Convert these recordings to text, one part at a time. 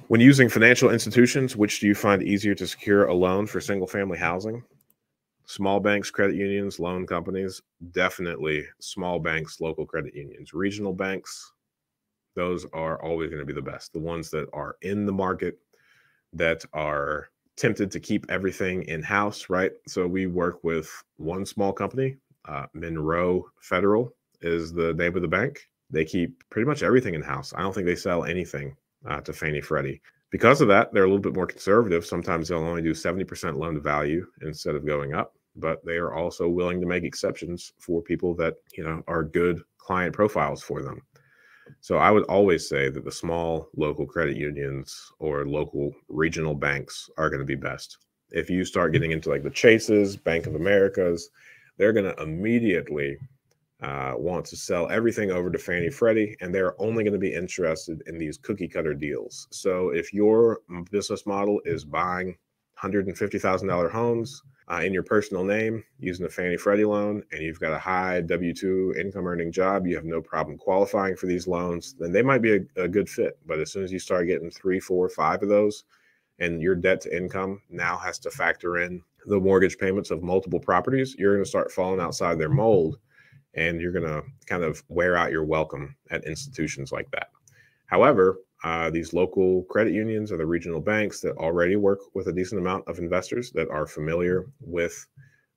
When using financial institutions, which do you find easier to secure a loan for single-family housing? Small banks, credit unions, loan companies? Definitely small banks, local credit unions. Regional banks, those are always going to be the best. The ones that are in the market, that are tempted to keep everything in-house, right? So we work with one small company, Monroe Federal is the name of the bank. They keep pretty much everything in-house. I don't think they sell anything to Fannie Freddie. Because of that, they're a little bit more conservative. Sometimes they'll only do 70% loan to value instead of going up, but they are also willing to make exceptions for people that, are good client profiles for them. So I would always say that the small local credit unions or local regional banks are going to be best. If you start getting into like the Chases, Bank of Americas, they're going to immediately want to sell everything over to Fannie Freddie, and they're only going to be interested in these cookie cutter deals. So if your business model is buying $150,000 homes in your personal name using a Fannie Freddie loan, and you've got a high W-2 income earning job, you have no problem qualifying for these loans, then they might be a good fit. But as soon as you start getting 3, 4, 5 of those, and your debt to income now has to factor in the mortgage payments of multiple properties, you're going to start falling outside their mold, and you're going to kind of wear out your welcome at institutions like that. However, these local credit unions or the regional banks that already work with a decent amount of investors that are familiar with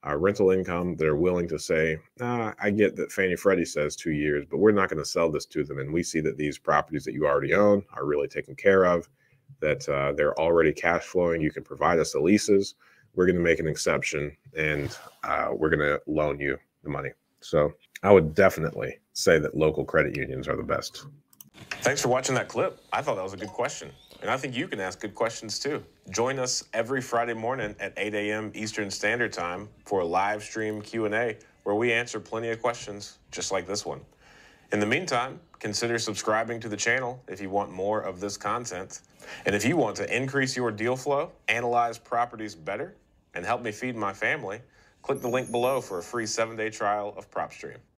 rental income, that are willing to say, I get that Fannie Freddie says 2 years, but we're not going to sell this to them. And we see that these properties that you already own are really taken care of, that they're already cash flowing. You can provide us the leases. We're going to make an exception, and we're going to loan you the money. So I would definitely say that local credit unions are the best. Thanks for watching that clip. I thought that was a good question. And I think you can ask good questions too. Join us every Friday morning at 8 a.m. Eastern Standard Time for a live stream Q&A where we answer plenty of questions just like this one. In the meantime, consider subscribing to the channel if you want more of this content. And if you want to increase your deal flow, analyze properties better, and help me feed my family, click the link below for a free 7-day trial of PropStream.